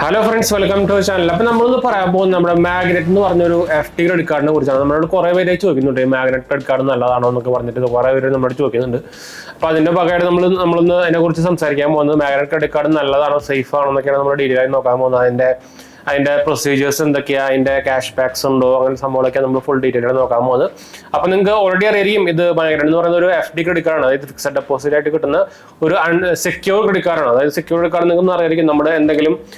Hello friends, welcome to our channel. Now, we will talk about magnet FD credit card. We will talk about magnet credit card. We will talk about magnet credit card. Safe procedures and the cashbacks and full detail. Now, already FD credit card fixed deposit secure credit card. Secure card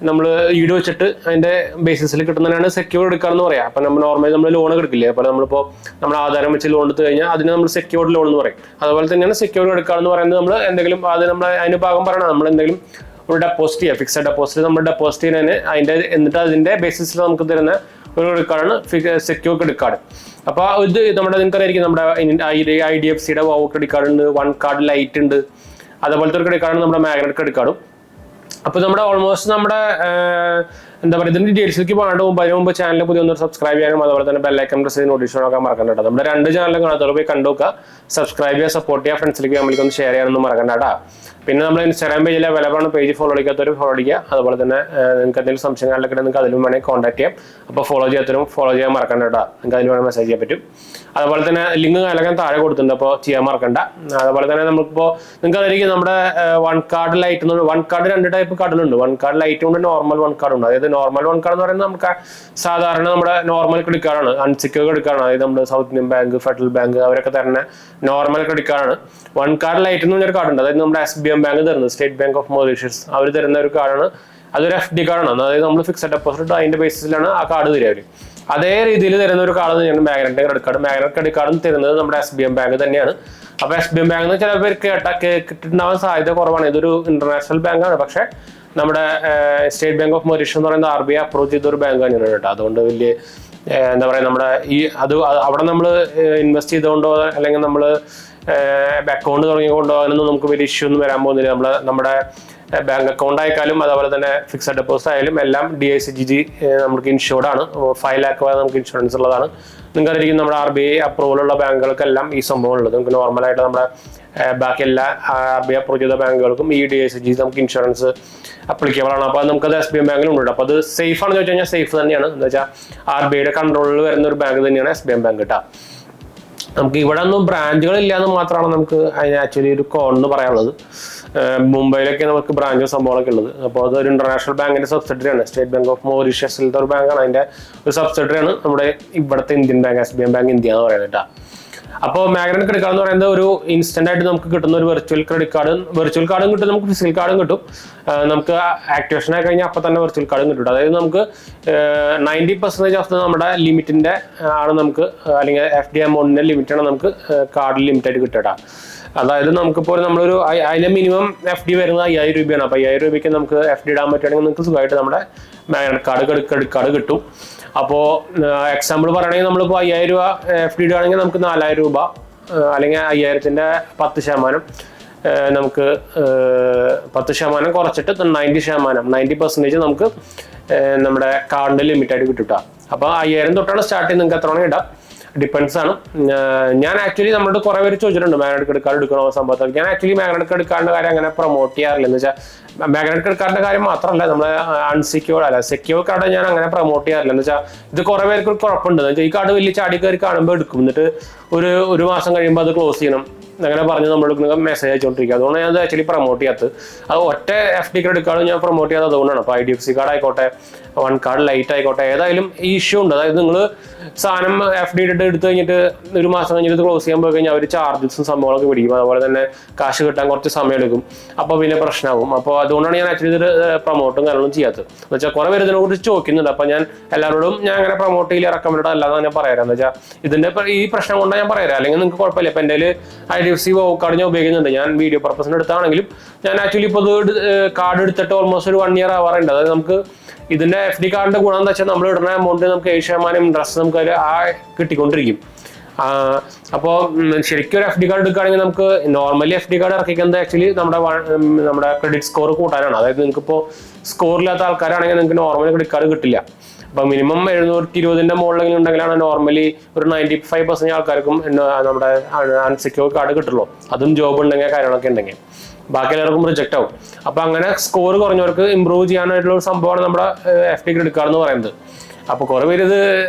നമ്മൾ ഈട് വെച്ചിട്ട് അതിന്റെ ബേസിസിൽ കിട്ടുന്നതാണ് secured എടുക്കാന്ന് പറയാം. അപ്പൊ നമ്മൾ normally loan എടുക്കില്ലേ, അപ്പോൾ നമ്മളിപ്പോൾ നമ്മൾ ആധാരം വെച്ച് ലോൺ എടുത്തു കഴിഞ്ഞാൽ അതിന് നമ്മൾ സെക്യൂർഡ് ലോൺ എന്ന് പറയും. അതുപോലെ തന്നെയാണ് സെക്യൂർഡ് എടുക്കാന്ന് പറയുന്നത്. നമ്മൾ എന്തെങ്കിലും അത് നമ്മൾ അതിന് ഭാഗം പറയണം, നമ്മൾ എന്തെങ്കിലും ഒരു ഡെപ്പോസിറ്റ് ചെയ്യുക, ഫിക്സഡ് ഡെപ്പോസിറ്റ് നമ്മൾ ഡെപ്പോസിറ്റ് ചെയ്യുന്നതിന് എന്നിട്ട് അതിന്റെ ബേസിസിൽ നമുക്ക് തരുന്ന ഒരു ക്രെഡിറ്റ് കാർഡാണ് സെക്യൂർ ക്രെഡിറ്റ് കാർഡ്. അപ്പോൾ ഇത് നമ്മുടെ നിങ്ങൾക്കറിയായിരിക്കും, നമ്മുടെ IDFCയുടെ ക്രെഡിറ്റ് കാർഡ് ഉണ്ട്, വൺ കാർഡ് ലൈറ്റ് ഉണ്ട്, അതുപോലത്തെ ഒരു ക്രെഡിറ്റ് കാർഡാണ് നമ്മുടെ മാഗ്നറ്റ് ക്രെഡിറ്റ് കാർഡും. അപ്പോൾ നമ്മുടെ ഓൾമോസ്റ്റ് നമ്മുടെ എന്താ പറയുക, ഇതിന്റെ ഡീറ്റെയിൽസിലേക്ക് പോകാണ്ട് അതിന് മുമ്പ് ചാനൽ പുതിയ ഒന്ന് സബ്സ്ക്രൈബ് ചെയ്യാനും അതുപോലെ തന്നെ ബെല്ലൈക്കൺ പ്രസ് ചെയ്ത് നോട്ടിഫിക്കേഷൻ നോക്കാൻ മറക്കണ്ട കേട്ടോ. നമ്മുടെ രണ്ട് ചാനലും കാണാത്തവർ പോയി കണ്ടുനോക്കുക, സബ്സ്ക്രൈബ് ചെയ്യുക, സപ്പോർട്ട് ചെയ്യുക, ഫ്രണ്ട്സിലേക്ക് നമ്മൾക്ക് ഒന്ന് ഷെയർ ചെയ്യാനൊന്നും മറക്കണ്ട കേട്ടോ. പിന്നെ നമ്മൾ ഇൻസ്റ്റാഗ്രാം പേജിൽ അവൈലബിൾ ആണ്, പേജ് ഫോളോ ചെയ്യാത്തവർ ഫോളോ ചെയ്യുക. അതുപോലെ തന്നെ നിങ്ങൾക്ക് എന്തെങ്കിലും സംശയങ്ങളിലൊക്കെ നിങ്ങൾക്ക് അതിലും വേണമെങ്കിൽ കോൺടാക്ട് ചെയ്യാം. അപ്പോൾ ഫോളോ ചെയ്യാത്തവരും ഫോളോ ചെയ്യാൻ മറക്കണ്ട കേട്ടോ, നിങ്ങൾക്ക് അതിൽ വേണമെങ്കിൽ മെസ്സേജ് ചെയ്യാൻ പറ്റും. അതുപോലെ തന്നെ ലിങ്ക് കാര്യങ്ങളൊക്കെ താഴെ കൊടുത്തിട്ടുണ്ട്, അപ്പോൾ ചെയ്യാൻ മറക്കണ്ട. അതുപോലെ തന്നെ നമുക്കിപ്പോൾ നിങ്ങൾക്ക് അതായിരിക്കും നമ്മുടെ one card light, one card രണ്ട് ടൈപ്പ് കാർഡുകളുണ്ട്. വൺ കാർഡ് ലൈറ്റും ഉണ്ട്, നോർമൽ വൺ കാർഡ് ഉണ്ട്. അതായത് നോർമൽ വൺ കാർഡ് എന്ന് പറയുന്നത് നമുക്ക് സാധാരണ നമ്മുടെ നോർമൽ ക്രെഡിറ്റ് കാർഡാണ്, അൺസെക്യൂർ ക്രെഡിറ്റ് കാർഡാണ്. അതായത് നമ്മുടെ south Indian bank, federal bank അവരൊക്കെ തരുന്ന നോർമൽ ക്രെഡിറ്റ് കാർഡാണ്. വൺ കാർഡ് ലൈറ്റ് എന്ന് പറഞ്ഞൊരു കാർഡ് ഉണ്ട്, അതായത് നമ്മുടെ SBM ബാങ്ക് തരുന്നത്, സ്റ്റേറ്റ് ബാങ്ക് ഓഫ് മൗറീഷ്യസ് അവർ തരുന്ന ഒരു കാർഡാണ്. അതൊരു FD കാർഡാണ്, അതായത് നമ്മൾ ഫിക്സഡ് ഡെപ്പോസിറ്റ് അതിന്റെ ബേസിസിലാണ് ആ കാർഡ് തരിക അവർ. അതേ രീതിയിൽ തരുന്ന ഒരു കാർഡ് തന്നെയാണ് magnet credit card. Magnet credit കാർഡും തരുന്നത് നമ്മുടെ SBM ബാങ്ക് തന്നെയാണ്. അപ്പോൾ SBM ബാങ്ക് എന്ന് ചില പേർ കേട്ടിട്ടുണ്ടാവാൻ സാധ്യത കുറവാണ്. ഇതൊരു ഇന്റർനാഷണൽ ബാങ്കാണ്, പക്ഷേ നമ്മുടെ സ്റ്റേറ്റ് ബാങ്ക് ഓഫ് മൗറീഷ്യസ് എന്ന് പറയുന്നത് RBI അപ്രോച്ച് ചെയ്ത ഒരു ബാങ്ക് തന്നെയാണ് കേട്ടോ. അതുകൊണ്ട് വലിയ എന്താ പറയുക, നമ്മുടെ അവിടെ നമ്മൾ ഇൻവെസ്റ്റ് ചെയ്തുകൊണ്ടോ അല്ലെങ്കിൽ നമ്മൾ അക്കൗണ്ട് തുടങ്ങിക്കൊണ്ടോ അതിനൊന്നും നമുക്ക് വലിയ ഇഷ്യൂ ഒന്നും വരാൻ പോകുന്നില്ല. നമ്മുടെ ബാങ്ക് അക്കൗണ്ട് ആയാലും അതുപോലെ തന്നെ ഫിക്സഡ് ഡെപ്പോസിറ്റ് ആയാലും എല്ലാം DICGG നമുക്ക് ഇൻഷുർഡ് ആണ്. 5 lakh വരെ നമുക്ക് ഇൻഷുറൻസ് ഉള്ളതാണ്. നിങ്ങൾക്കറിയാം നമ്മുടെ RBI അപ്രൂവൽ ഉള്ള ബാങ്കുകൾക്കെല്ലാം ഈ സംഭവം ഉള്ളത്. നമുക്ക് നോർമലായിട്ട് നമ്മുടെ ബാക്കി എല്ലാ RBI അപ്രൂവ് ചെയ്ത ബാങ്കുകൾക്കും ഈ DICGG നമുക്ക് ഇൻഷുറൻസ് അപ്ലിക്കബിൾ ആണ്. അപ്പോൾ നമുക്കത് SBM ബാങ്കിലും ഉണ്ട്. അപ്പോൾ അത് സേഫ് ആണെന്ന് ചോദിച്ചു കഴിഞ്ഞാൽ സേഫ് തന്നെയാണ്. എന്താ വെച്ചാൽ RBIയുടെ കൺട്രോളിൽ വരുന്ന ഒരു ബാങ്ക് തന്നെയാണ് SBM ബാങ്ക് കേട്ടോ. നമുക്ക് ഇവിടെ ഒന്നും ബ്രാഞ്ചുകൾ ഇല്ലാന്ന് മാത്രമാണ് നമുക്ക് അതിന് ആക്ച്വലി ഒരു കോൺ എന്ന് പറയാനുള്ളത്. മുംബൈയിലൊക്കെ നമുക്ക് ബ്രാഞ്ചും സംഭവങ്ങളൊക്കെ ഉള്ളത്. അപ്പോൾ അതൊരു ഇന്റർനാഷണൽ ബാങ്കിന്റെ സബ്സിഡറി ആണ്, സ്റ്റേറ്റ് ബാങ്ക് ഓഫ് മൗറീഷ്യസിലത്തെ ഒരു ബാങ്കാണ്, അതിന്റെ ഒരു സബ്സിഡറി ആണ് നമ്മുടെ ഇവിടുത്തെ Indian bank, SBM bank India എന്ന് പറയുന്നത് കേട്ടോ. അപ്പോൾ മാഗ്നറ്റ് ക്രെഡിറ്റ് കാർഡ് എന്ന് പറയുന്നത് ഒരു ഇൻസ്റ്റന്റ് ആയിട്ട് നമുക്ക് കിട്ടുന്ന ഒരു വെർച്വൽ ക്രെഡിറ്റ് കാർഡ്. വെർച്വൽ കാർഡും കിട്ടും, നമുക്ക് ഫിസിക്കൽ കാർഡും കിട്ടും. നമുക്ക് ആക്ടിവേഷൻ ആയി കഴിഞ്ഞാൽ അപ്പം തന്നെ വെർച്വൽ കാർഡും കിട്ടും. അതായത് നമുക്ക് 90% ഓഫ് നമ്മുടെ ലിമിറ്റിന്റെ ആണ് നമുക്ക്, അല്ലെങ്കിൽ FD എമൗണ്ടിന്റെ ലിമിറ്റാണ് നമുക്ക് കാർഡിൽ ലിമിറ്റായിട്ട് കിട്ടുക. അതായത് നമുക്കിപ്പോൾ നമ്മളൊരു അതിന്റെ മിനിമം FD വരുന്നത് 5000 രൂപയാണ്. അപ്പോൾ 5000 രൂപയ്ക്ക് നമുക്ക് FD ഇടാൻ പറ്റുകയാണെങ്കിൽ നിങ്ങൾക്ക് സുഖമായിട്ട് നമ്മുടെ മാഗ്നറ്റ് കാർഡ് ക്രെഡിറ്റ് കാർഡ് കിട്ടും. അപ്പോൾ എക്സാമ്പിൾ പറയുകയാണെങ്കിൽ നമ്മളിപ്പോൾ 5000 രൂപ FD ഇടുകയാണെങ്കിൽ നമുക്ക് 4000 രൂപ അല്ലെങ്കിൽ 5000ന്റെ 10% നമുക്ക് 10% കുറച്ചിട്ട് 90% നമുക്ക് നമ്മുടെ കാർഡിന്റെ ലിമിറ്റായിട്ട് കിട്ടും. അപ്പോൾ 5000 തൊട്ടാണ് സ്റ്റാർട്ട് ചെയ്ത് നിങ്ങൾക്ക് എത്ര വേണമെങ്കിൽ ഇടാം, ഡിപ്പെൻസ് ആണ്. ഞാൻ ആക്ച്വലി നമ്മളോട് കുറെ പേര് ചോദിച്ചിട്ടുണ്ട് മാഗ്നറ്റ് ക്രെഡിറ്റ് കാർഡ് എടുക്കണോ സംഭവത്തിൽ. ഞാൻ ആക്ച്വലി മാഗ്നറ്റ് ക്രെഡിറ്റ് കാർഡിന്റെ കാര്യം അങ്ങനെ പ്രൊമോട്ട് ചെയ്യാറില്ല. എന്ന് വെച്ചാൽ മാഗ്നറ്റ് ക്രെഡിറ്റ് കാർഡിന്റെ കാര്യം മാത്രമല്ല, നമ്മൾ അൺസെക്യൂർഡ് അല്ല സെക്യൂർ കാർഡ് ഞാൻ അങ്ങനെ പ്രൊമോട്ട് ചെയ്യാറില്ല. എന്ന് വെച്ചാൽ ഇത് കുറെ പേർക്ക് ഒരു കുഴപ്പമുണ്ട്. എന്ന് വെച്ചാൽ ഈ കാർഡ് വലിയ ചാടി കയറി കാണുമ്പോൾ എടുക്കും, എന്നിട്ട് ഒരു മാസം കഴിയുമ്പോൾ അത് ക്ലോസ് ചെയ്യണം അങ്ങനെ പറഞ്ഞ് നമ്മൾ മെസ്സേജ് അയച്ചുകൊണ്ടിരിക്കുക. അതുകൊണ്ട് ഞാൻ ആക്ച്വലി പ്രൊമോട്ട് ചെയ്യാത്തത്. അത് ഒറ്റ FD ക്രെഡിറ്റ് കാർഡ് ഞാൻ പ്രൊമോട്ട് ചെയ്യാത്തത് അതുകൊണ്ടാണ്. അപ്പോൾ IDFC കാർഡ് ആയിക്കോട്ടെ, വൺ കാർഡ് ലൈറ്റ് ആയിക്കോട്ടെ, ഏതായാലും ഈ ഇഷ്യൂ ഉണ്ട്. അതായത് നിങ്ങൾ സാധനം FD എടുത്ത് കഴിഞ്ഞിട്ട് ഒരു മാസം കഴിഞ്ഞിട്ട് ക്ലോസ് ചെയ്യാൻ പോയി കഴിഞ്ഞാൽ അവർ ചാർജസും സംഭവങ്ങളൊക്കെ പിടിക്കും. അതുപോലെ തന്നെ കാശ് കിട്ടാൻ കുറച്ച് സമയം എടുക്കും. അപ്പോൾ പിന്നെ പ്രശ്നമാകും. അപ്പോൾ അതുകൊണ്ടാണ് ഞാൻ ആക്ച്വലി ഇത് പ്രൊമോട്ടും കാര്യങ്ങളും ചെയ്യാത്തത്. എന്ന് വെച്ചാൽ കുറെ പേര് ഇതിനെക്കുറിച്ച് ചോദിക്കുന്നുണ്ട്. അപ്പോൾ ഞാൻ എല്ലാവരോടും ഞാൻ അങ്ങനെ പ്രൊമോട്ട് ചെയ്യില്ല, റെക്കമെൻഡ് അല്ലാതെ ഞാൻ പറയാം. എന്ന് വെച്ചാൽ ഇതിന്റെ ഈ പ്രശ്നം കൊണ്ടാണ് ഞാൻ പറയാം, അല്ലെങ്കിൽ നിങ്ങൾക്ക് കുഴപ്പമില്ല. ഇപ്പം എൻ്റെ IDFC കാർഡ് ഞാൻ ഉപയോഗിക്കുന്നുണ്ട്. ഞാൻ വീഡിയോ പർപ്പസിന് എടുത്താണെങ്കിലും ഞാൻ ആക്ച്വലി ഇപ്പോൾ ഇത് കാർഡ് എടുത്തിട്ട് ഓൾമോസ്റ്റ് ഒരു 1 year ആവാറുണ്ട്. അതായത് നമുക്ക് ഇതിന്റെ FD കാർഡിന്റെ ഗുണം എന്താ വെച്ചാൽ നമ്മൾ ഇടുന്ന എമൗണ്ട് നമുക്ക് 7% ഇൻട്രസ്റ്റ് നമുക്ക് കിട്ടിക്കൊണ്ടിരിക്കും. അപ്പോൾ ശരിക്കും ഒരു FD കാർഡ് എടുക്കുകയാണെങ്കിൽ നമുക്ക് നോർമലി FD കാർഡ് ഇറക്കിക്കുന്നത് ആക്ച്വലി നമ്മുടെ ക്രെഡിറ്റ് സ്കോർ കൂട്ടാനാണ്. അതായത് നിങ്ങൾക്ക് ഇപ്പോൾ സ്കോറില്ലാത്ത ആൾക്കാരാണെങ്കിൽ നിങ്ങൾക്ക് നോർമലി ക്രെഡിറ്റ് കാർഡ് കിട്ടില്ല. അപ്പോൾ മിനിമം 720ന്റെ മുകളിലെങ്കിലും ഉണ്ടെങ്കിലാണ് നോർമലി ഒരു 95% ആൾക്കാർക്കും നമ്മുടെ അൺസെക്യൂർ കാർഡ് കിട്ടുള്ളൂ. അതും ജോബ് ഉണ്ടെങ്കിൽ കാര്യങ്ങളൊക്കെ ഉണ്ടെങ്കിൽ. ബാക്കി എല്ലാവർക്കും റിജക്റ്റ് ആവും. അപ്പോൾ അങ്ങനെ സ്കോർ കുറഞ്ഞവർക്ക് ഇമ്പ്രൂവ് ചെയ്യാനായിട്ടുള്ള ഒരു സംഭവമാണ് നമ്മുടെ FD ക്രെഡിറ്റ് കാർഡ് എന്ന് പറയുന്നത്. അപ്പോൾ കുറേ പേര് ഇത്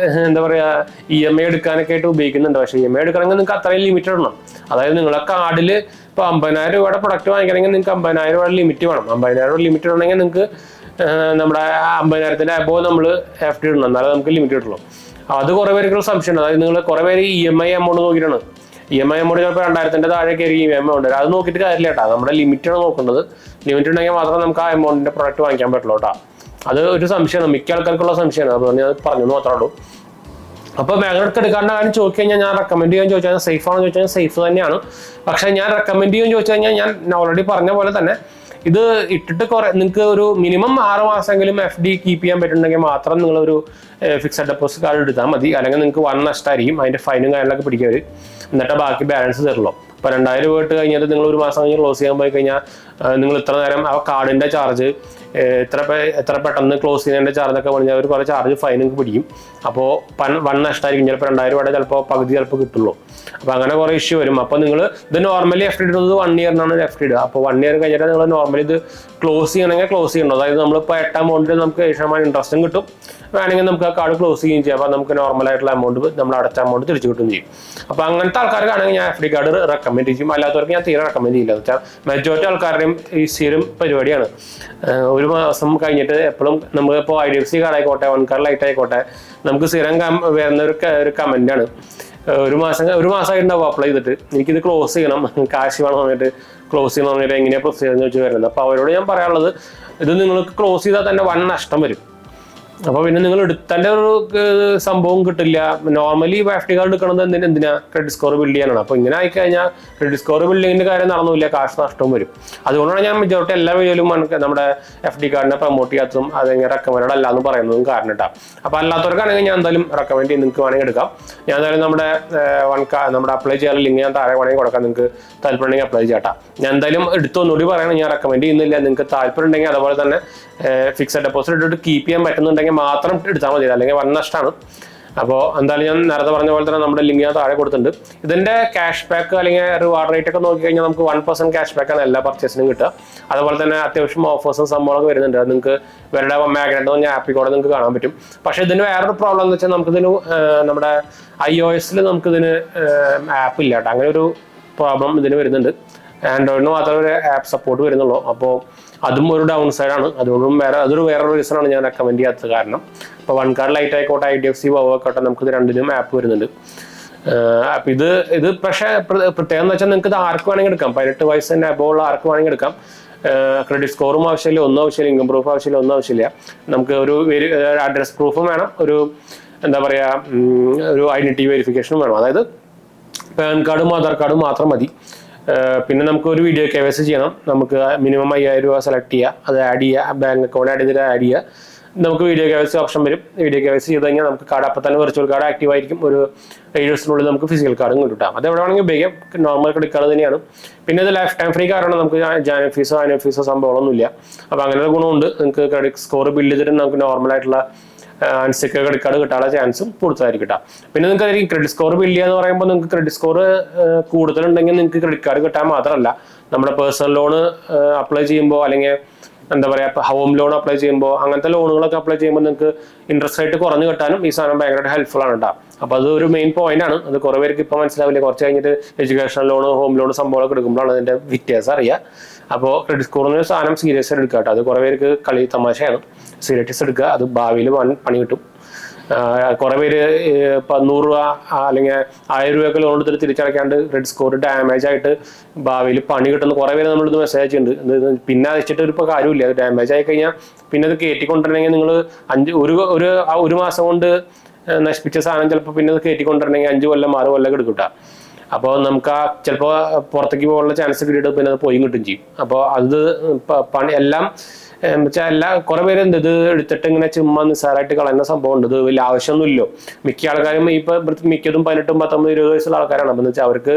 എന്താ പറയുക EMI എടുക്കാനൊക്കെ ആയിട്ട് ഉപയോഗിക്കുന്നുണ്ട്. പക്ഷേ EMI എടുക്കണമെങ്കിൽ നിങ്ങൾക്ക് അത്രയും ലിമിറ്റ് ഇടണം. അതായത് നിങ്ങളെ കാർഡിൽ ഇപ്പോൾ 50,000 രൂപയുടെ പ്രൊഡക്റ്റ് വാങ്ങിക്കണമെങ്കിൽ നിങ്ങൾക്ക് 50,000 രൂപയുടെ ലിമിറ്റ് വേണം. 50,000 രൂപ ലിമിറ്റ് ഇടണമെങ്കിൽ നിങ്ങൾക്ക് നമ്മുടെ 50,000-ന്റെ അബോവ് നമ്മൾ FD ഇടണം, എന്നാലും നമുക്ക് ലിമിറ്റ് കിട്ടുള്ളൂ. അത് കുറേ പേർക്കുള്ള സംശയമാണ്. അതായത് നിങ്ങൾ കുറേ പേര് EMI എമൗണ്ട് നോക്കിയിട്ടാണ്. EMI എമൗണ്ട് ചിലപ്പോൾ 2,000-ന്റെ താഴേക്ക് ആയിരിക്കും EMI ഉണ്ട്. അത് നോക്കിയിട്ട് കാര്യമില്ല കേട്ടോ. നമ്മുടെ ലിമിറ്റാണ് നോക്കേണ്ടത്. ലിമിറ്റ് ഉണ്ടെങ്കിൽ മാത്രമേ നമുക്ക് ആ എമൗണ്ടിന്റെ പ്രൊഡക്റ്റ് വാങ്ങിക്കാൻ പറ്റുള്ളൂ കേട്ടോ. അത് ഒരു സംശയമാണ്, മിക്ക ആൾക്കാർക്കുള്ള സംശയമാണ്. അതുകൊണ്ട് ഞാൻ പറഞ്ഞു മാത്രമേ ഉള്ളൂ. അപ്പോൾ മാഗ്നറ്റ് എടുക്കാണ്ട് കാര്യം ചോദിച്ചു കഴിഞ്ഞാൽ ഞാൻ റെക്കമെൻഡ് ചെയ്യാൻ ചോദിച്ചാൽ സേഫ് ആണെന്ന് ചോദിച്ചാൽ സേഫ് തന്നെയാണ്. പക്ഷേ ഞാൻ റെക്കമെൻഡ് ചെയ്യാൻ ചോദിച്ചു കഴിഞ്ഞാൽ ഞാൻ ഓൾറെഡി പറഞ്ഞ പോലെ തന്നെ ഇത് ഇട്ടിട്ട് നിങ്ങൾക്ക് ഒരു മിനിമം 6 മാസമെങ്കിലും FD കീപ്പ് ചെയ്യാൻ പറ്റുന്നുണ്ടെങ്കിൽ മാത്രം നിങ്ങളൊരു ഫിക്സഡ് ഡെപ്പോസിറ്റ് കാർഡ് എടുത്താൽ മതി. അല്ലെങ്കിൽ നിങ്ങൾക്ക് വൺ നഷ്ടമായിരിക്കും. അതിൻ്റെ ഫൈനും കാര്യങ്ങളൊക്കെ പിടിക്കുക വരും. എന്നിട്ട് ബാക്കി ബാലൻസ് തരുള്ളൂ. ഇപ്പോൾ 2,000 രൂപ ഇട്ട് കഴിഞ്ഞിട്ട് നിങ്ങൾ ഒരു മാസം കഴിഞ്ഞ് ക്ലോസ് ചെയ്യാൻ പോയി കഴിഞ്ഞാൽ നിങ്ങൾ ഇത്ര നേരം ആ കാർഡിൻ്റെ ചാർജ് എത്ര പെട്ടെന്ന് ക്ലോസ് ചെയ്യുന്നതിൻ്റെ ചാർജൊക്കെ പറഞ്ഞാൽ അവർ കുറേ ചാർജ് ഫൈനൊക്കെ പിടിക്കും. അപ്പോൾ വൺ നഷ്ടമായിരിക്കും. ചിലപ്പോൾ 2,000 രൂപയുടെ ചിലപ്പോൾ പകുതി ചിലപ്പോൾ കിട്ടുള്ളൂ. അപ്പോൾ അങ്ങനെ കുറേ ഇഷ്യൂ വരും. അപ്പോൾ നിങ്ങൾ ഇത് നോർമലി FD ഇടുന്നത് 1 ഇയറിനാണ് FD ഇടുക. അപ്പോൾ 1 ഇയർ കഴിഞ്ഞിട്ട് നിങ്ങൾ നോർമലി ഇത് ക്ലോസ് ചെയ്യണമെങ്കിൽ ക്ലോസ് ചെയ്യണം. അതായത് നമ്മളിപ്പോൾ 8 എമൗണ്ടിൽ നമുക്ക് 7% ഇൻട്രസ്റ്റും കിട്ടും. വേണമെങ്കിൽ നമുക്ക് ആ കാർഡ് ക്ലോസ് ചെയ്യുകയും ചെയ്യാം. അപ്പോൾ നമുക്ക് നോർമലായിട്ടുള്ള എമൗണ്ട് നമ്മൾ അടച്ച എമൗണ്ട് തിരിച്ചു കിട്ടുകയും ചെയ്യും. അപ്പോൾ അങ്ങനത്തെ ആൾക്കാർക്കാണെങ്കിൽ ഞാൻ FD കാർഡ് റെക്കമെൻഡ് ചെയ്യും. അല്ലാത്തവർക്ക് ഞാൻ തീരെ റെക്കമെൻഡ് ചെയ്യില്ല. എന്ന് വെച്ചാൽ മെജോറിറ്റി ആൾക്കാരുടെയും ഈ സ്ഥിരം പരിപാടിയാണ്. ഒരു മാസം കഴിഞ്ഞിട്ട് എപ്പോഴും നമുക്കിപ്പോൾ IDFC കാർഡ് ആയിക്കോട്ടെ, വൺ കാർഡ് ലൈറ്റ് ആയിക്കോട്ടെ, നമുക്ക് സ്ഥിരം വരുന്ന ഒരു കമൻറ്റാണ്. ഒരു മാസമായിട്ടുണ്ടാവും അപ്ലൈ ചെയ്തിട്ട് എനിക്കിത് ക്ലോസ് ചെയ്യണം, കാശ് വേണം പറഞ്ഞിട്ട് ക്ലോസ് ചെയ്യണം പറഞ്ഞിട്ട് എങ്ങനെയാണ് പ്രൊസീജിയർ എന്ന് വെച്ച് വരുന്നത്. അപ്പോൾ അവരോട് ഞാൻ പറയാനുള്ളത്, ഇത് നിങ്ങൾക്ക് ക്ലോസ് ചെയ്താൽ തന്നെ വൻ നഷ്ടം വരും. അപ്പോൾ പിന്നെ നിങ്ങൾ എടുത്തതിൻ്റെ ഒരു സംഭവം കിട്ടില്ല. നോർമലി FD കാർഡ് എടുക്കുന്നത് എന്തിനാ ക്രെഡിറ്റ് സ്കോർ ബിൽഡ് ചെയ്യാനാണ്. അപ്പോൾ ഇങ്ങനെ ആയിക്കഴിഞ്ഞാൽ ക്രെഡിറ്റ് സ്കോർ ബിൽഡിങ്ങിൻ്റെ കാര്യം നടന്നില്ല, കാശ് നഷ്ടവും വരും. അതുകൊണ്ടാണ് ഞാൻ മെജോറിറ്റി എല്ലാ വീഡിയോയിലും നമ്മുടെ FD കാർഡിനെ പ്രൊമോട്ട് ചെയ്യാത്തതും അതെങ്ങനെ റെക്കമെൻഡ് അല്ല എന്ന് പറയുന്നതും കാരണം കേട്ടോ. അപ്പോൾ അല്ലാത്തവർക്കാണെങ്കിൽ ഞാൻ എന്തായാലും റെക്കമെൻഡ് ചെയ്ത് നിങ്ങൾക്ക് വേണമെങ്കിൽ എടുക്കാം. ഞാൻ എന്തായാലും നമ്മുടെ അപ്ലൈ ചെയ്യാനുള്ള ലിങ്ക് ഞാൻ താഴെ വേണമെങ്കിൽ കൊടുക്കാം. നിങ്ങൾക്ക് താല്പര്യമുണ്ടെങ്കിൽ അപ്ലൈ ചെയ്യാം. ഞാൻ എന്തായാലും എടുത്തൊന്നുകൂടി പറയണം, ഞാൻ റെക്കമെൻഡ് ചെയ്യുന്നില്ല. നിങ്ങൾക്ക് താല്പര്യം ഉണ്ടെങ്കിൽ അതുപോലെ തന്നെ ഫിക്സഡ് ഡെപ്പോസിറ്റ് ഇട്ടിട്ട് കീപ്പ് ചെയ്യാൻ പറ്റുന്നുണ്ടെങ്കിൽ മാത്രം എടുത്താൽ മതി, അല്ലെങ്കിൽ വൻ നഷ്ടമാണ്. അപ്പോൾ എന്തായാലും ഞാൻ നേരത്തെ പറഞ്ഞ പോലെ തന്നെ നമ്മുടെ ലിങ്ക് ഞാൻ താഴെ കൊടുത്തിട്ടുണ്ട്. ഇതിന്റെ ക്യാഷ് ബാക്ക് അല്ലെങ്കിൽ റിവാർഡ് റേറ്റ് ഒക്കെ നോക്കി കഴിഞ്ഞാൽ നമുക്ക് 1% ക്യാഷ് ബാക്കാണ് എല്ലാ പർച്ചേസിനും കിട്ടുക. അതുപോലെ തന്നെ അത്യാവശ്യം ഓഫേഴ്സും സംഭവങ്ങളൊക്കെ വരുന്നുണ്ട്. അത് നിങ്ങൾക്ക് ഇവരുടെ മാഗ്നറ്റ് പറഞ്ഞ ആപ്പിൽ കൂടെ നിങ്ങൾക്ക് കാണാൻ പറ്റും. പക്ഷേ ഇതിന് വേറൊരു പ്രോബ്ലം എന്ന് വെച്ചാൽ നമുക്കിതിന് നമ്മുടെ iOS-ൽ നമുക്കിതിന് ആപ്പ് ഇല്ല കേട്ടോ. അങ്ങനെ ഒരു പ്രോബ്ലം ഇതിന് വരുന്നുണ്ട്. ആൻഡ്രോയിഡിന് മാത്രമേ ഒരു ആപ്പ് സപ്പോർട്ട് വരുന്നുള്ളൂ. അപ്പോൾ അതും ഒരു ഡൗൺ സൈഡാണ്. അതുകൊണ്ടും അതൊരു വേറൊരു റീസണാണ് ഞാൻ റെക്കമെൻഡ് ചെയ്യാത്തത്. കാരണം ഇപ്പോൾ വൺ കാർഡ് ലൈറ്റ് ആയിക്കോട്ടെ, IDFC ആയിക്കോട്ടെ, നമുക്കിത് രണ്ടിനും ആപ്പ് വരുന്നുണ്ട്. അപ്പം ഇത് പക്ഷേ പ്രത്യേകം എന്ന് വെച്ചാൽ നിങ്ങൾക്ക് ഇത് ആർക്ക് വേണമെങ്കിൽ എടുക്കാം. 18 വയസ്സിൻ്റെ അബോവ് ഉള്ള ആർക്ക് വേണമെങ്കിൽ എടുക്കാം. ക്രെഡിറ്റ് സ്കോറും ആവശ്യമില്ല, ഒന്നും ആവശ്യമില്ല, ഇൻകം പ്രൂഫ് ആവശ്യമില്ല, ഒന്നും ആവശ്യമില്ല. നമുക്ക് ഒരു അഡ്രസ് പ്രൂഫും വേണം, ഒരു എന്താ പറയുക ഒരു ഐഡന്റിറ്റി വെരിഫിക്കേഷനും വേണം. അതായത് പാൻ കാർഡും ആധാർ കാർഡും മാത്രം മതി. പിന്നെ നമുക്ക് ഒരു വീഡിയോ KYC ചെയ്യണം. നമുക്ക് മിനിമം 5,000 രൂപ സെലക്ട് ചെയ്യുക, അത് ആഡ് ചെയ്യുക, ബാങ്ക് അക്കൗണ്ട് ആഡ് ചെയ്തിട്ട് ആഡ് ചെയ്യുക. നമുക്ക് വീഡിയോ KYC ഓപ്ഷൻ വരും. വീഡിയോ KYC ചെയ്ത് കഴിഞ്ഞാൽ നമുക്ക് കാർഡ് അപ്പം തന്നെ വെർച്വൽ കാർഡ് ആക്റ്റീവ് ആയിരിക്കും. ഒരു 7 ദിവസത്തിനുള്ളിൽ നമുക്ക് ഫിസിക്കൽ കാർഡും കിട്ടാം. അത് എവിടെ വേണമെങ്കിൽ ഉപയോഗിക്കാം. നോർമൽ ക്രെഡിറ്റ് കാർഡ് തന്നെയാണ്. പിന്നെ ഇത് ലൈഫ് ടൈം ഫ്രീ കാർഡാണ്. നമുക്ക് ജാനുവരി ഫീസോ ആനുവൽ ഫീസോ സംഭവമൊന്നുമില്ല. അപ്പോൾ അങ്ങനെ ഒരു ഗുണമുണ്ട്. നിങ്ങൾക്ക് ക്രെഡിറ്റ് സ്കോർ ബിൽഡ് ചെയ്തിട്ട് നമുക്ക് നോർമലായിട്ടുള്ള അൺസെക്യൂർഡ് ക്രെഡിറ്റ് കാർഡ് കിട്ടാനുള്ള ചാൻസും കൂടുതലായിരിക്കും. പിന്നെ നിങ്ങൾക്ക് ക്രെഡിറ്റ് സ്കോർ ബിൽഡ് ചെയ്യുക എന്ന് പറയുമ്പോൾ നിങ്ങൾക്ക് ക്രെഡിറ്റ് സ്കോർ കൂടുതലുണ്ടെങ്കിൽ നിങ്ങൾക്ക് ക്രെഡിറ്റ് കാർഡ് കിട്ടാൻ മാത്രമല്ല, നമ്മുടെ പേഴ്സണൽ ലോണ് അപ്ലൈ ചെയ്യുമ്പോൾ അല്ലെങ്കിൽ എന്താ പറയുക ഹോം ലോൺ അപ്ലൈ ചെയ്യുമ്പോൾ അങ്ങനത്തെ ലോണുകളൊക്കെ അപ്ലൈ ചെയ്യുമ്പോൾ നിങ്ങൾക്ക് ഇൻട്രസ്റ്റ് റേറ്റ് കുറഞ്ഞു കിട്ടാനും ഈ സാധനം ഭയങ്കരമായിട്ട് ഹെൽപ്ഫുൾ ആണ് കേട്ടോ. അപ്പോൾ അത് ഒരു മെയിൻ പോയിന്റ് ആണ്. അത് കുറേ പേർക്ക് ഇപ്പോൾ മനസ്സിലാവില്ല. കുറച്ച് കഴിഞ്ഞിട്ട് എഡ്യൂക്കേഷൻ ലോൺ, ഹോം ലോൺ സംഭവങ്ങളൊക്കെ എടുക്കുമ്പോഴാണ് അതിൻ്റെ വ്യത്യാസം അറിയുക. അപ്പോൾ ക്രെഡിറ്റ് സ്കോറിന് സാധനം സീരിയസ് ആയിട്ട് എടുക്കുക കേട്ടോ. അത് കുറേ പേർക്ക് കളി തമാശയാണ്. സീരിയസ് എടുക്കുക, അത് ഭാവിയിൽ പണി കിട്ടും. കുറേ പേര് ഇപ്പം 100 രൂപ അല്ലെങ്കിൽ 1000 രൂപയൊക്കെ ലോൺ എടുത്തിട്ട് തിരിച്ചടയ്ക്കാണ്ട് ക്രെഡിറ്റ് സ്കോർ ഡാമേജ് ആയിട്ട് ഭാവിയിൽ പണി കിട്ടുന്ന കുറേ പേര് നമ്മളിത് മെസ്സേജ് ഉണ്ട്. പിന്നെ അയച്ചിട്ട് ഇപ്പോൾ കാര്യമില്ല. അത് ഡാമേജ് ആയി കഴിഞ്ഞാൽ പിന്നെ അത് കയറ്റിക്കൊണ്ടിരണമെങ്കിൽ നിങ്ങൾ ഒരു മാസം കൊണ്ട് നശിപ്പിച്ച സാധനം ചിലപ്പോൾ പിന്നെ അത് കയറ്റിക്കൊണ്ടിരണമെങ്കിൽ 5 കൊല്ലം 6 കൊല്ലം എടുക്കും. അപ്പോൾ നമുക്ക് ചിലപ്പോൾ പുറത്തേക്ക് പോകാനുള്ള ചാൻസ് കിട്ടിയിട്ട് പിന്നെ അത് പോയി കിട്ടും ചെയ്യും. അപ്പോൾ അത് പണി എല്ലാം കുറെ പേര് ഇത് എടുത്തിട്ട് ഇങ്ങനെ ചുമ്മാ നിസ്സാരമായിട്ട് കളയുന്ന സംഭവം ഉണ്ട്. ഇത് വലിയ ആവശ്യമൊന്നുമില്ലോ. മിക്ക ആൾക്കാരും മിക്കതും 18, 19, 20 വയസ്സുള്ള ആൾക്കാരാണ്. അപ്പം എന്ന് വെച്ചാൽ അവർക്ക്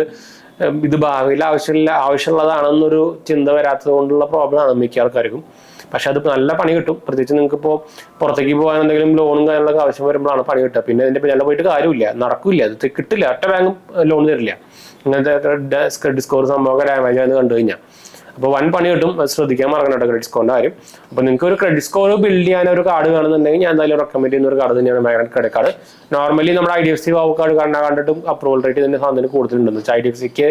ഇത് ഭാവിയിൽ ആവശ്യമുള്ളതാണെന്നൊരു ചിന്ത വരാത്തത് കൊണ്ടുള്ള പ്രോബ്ലമാണ് മിക്ക ആൾക്കാർക്കും. പക്ഷെ അത് നല്ല പണി കിട്ടും. പ്രത്യേകിച്ച് നിങ്ങൾക്ക് ഇപ്പോൾ പുറത്തേക്ക് പോകാൻ എന്തെങ്കിലും ലോണും കാര്യങ്ങളൊക്കെ ആവശ്യം വരുമ്പോഴാണ് പണി കിട്ടുക. പിന്നെ ഇതിന്റെ പിന്നാലെ പോയിട്ട് കാര്യമില്ല, നടക്കില്ല, അത് കിട്ടില്ല. ഒറ്റ ബാങ്കും ലോൺ തരില്ല. ഇങ്ങനത്തെ ക്രെഡിറ്റ് സ്കോർ സംഭവമൊക്കെ ഡാമേജ് ആയെന്ന് കണ്ടു കഴിഞ്ഞാൽ. അപ്പോൾ വൺ പണി കിട്ടും, അത് ശ്രദ്ധിക്കാൻ മറക്കണ്ട ക്രെഡിറ്റ് സ്കോറിന്റെ കാര്യം. അപ്പോൾ നിങ്ങൾക്ക് ഒരു ക്രെഡിറ്റ് സ്കോർ ബിൽഡ് ചെയ്യാൻ ഒരു കാർഡ് വേണമെന്നുണ്ടെങ്കിൽ ഞാൻ എന്തായാലും റെക്കമെൻഡ് ചെയ്യുന്ന ഒരു കാർഡ് തന്നെയാണ് മാഗ്നറ്റ് ക്രെഡിറ്റ് കാർഡ്. നോർമലി നമ്മുടെ IDFC കാർഡ് കണ്ടിട്ടും അപ്രൂവൽ റേറ്റ് തന്നെ സാധനത്തിന് കൂടുതലുണ്ടെന്ന് വെച്ചാൽ IDFCക്ക്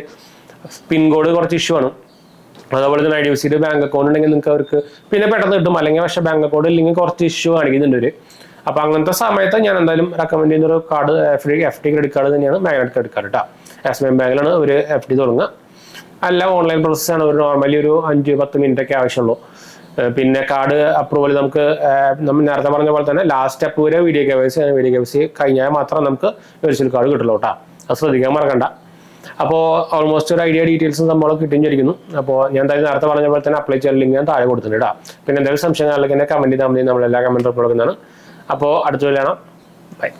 പിൻകോഡ് കുറച്ച് ഇഷ്യൂ ആണ്. അതുപോലെ തന്നെ IDFCയുടെ ബാങ്ക് അക്കൗണ്ട് ഉണ്ടെങ്കിൽ നിങ്ങൾക്ക് അവർക്ക് പിന്നെ പെട്ടെന്ന് കിട്ടും, അല്ലെങ്കിൽ പക്ഷേ ബാങ്ക് അക്കൗണ്ട് ഇല്ലെങ്കിൽ കുറച്ച് ഇഷ്യൂ കാണിക്കുന്നുണ്ട് അവർ. അപ്പോൾ അങ്ങനത്തെ സമയത്ത് ഞാൻ എന്തായാലും റെക്കമെൻഡ് ചെയ്യുന്ന ഒരു കാർഡ് FD ക്രെഡിറ്റ് കാർഡ് തന്നെയാണ് മാഗ്നറ്റ് ക്രെഡിറ്റ് കാർഡ് കേട്ടോ. SBI ബാങ്കിലാണ് ഒരു FD തുടങ്ങുക. അല്ല ഓൺലൈൻ പ്രോസസ്സാണ്, ഒരു നോർമലി ഒരു 5-10 മിനിറ്റ് ഒക്കെ ആവശ്യമുള്ളൂ. പിന്നെ കാർഡ് അപ്രൂവൽ നമുക്ക് നമ്മൾ നേരത്തെ പറഞ്ഞ പോലെ തന്നെ ലാസ്റ്റ് സ്റ്റെപ്പ് വരെ വീഡിയോ KYC കഴിഞ്ഞാൽ മാത്രം നമുക്ക് വെർച്വൽ കാർഡ് കിട്ടുള്ളൂ കേട്ടോ. അത് ശ്രദ്ധിക്കാൻ മറക്കണ്ട. അപ്പോൾ ഓൾമോസ്റ്റ് ഒരു ഐഡിയ ഡീറ്റെയിൽസും നമ്മൾ കിട്ടിയിരിക്കുന്നു. അപ്പോൾ ഞാൻ എന്തായാലും നേരത്തെ പറഞ്ഞ പോലെ തന്നെ അപ്ലൈ ചെയ്യാൻ ലിങ്ക് ഞാൻ താഴെ കൊടുത്തിട്ടുണ്ട് കേട്ടോ. പിന്നെ എന്തെങ്കിലും സംശയങ്ങളിലേക്ക് എന്നെ കമൻറ്റ് ചെയ്താൽ മതി, നമ്മളെല്ലാ കമൻറ്റ് റിപ്ലൈ കൊടുക്കുന്നതാണ്. അപ്പോൾ അടുത്ത വീഡിയോ കാണാം. ബൈ.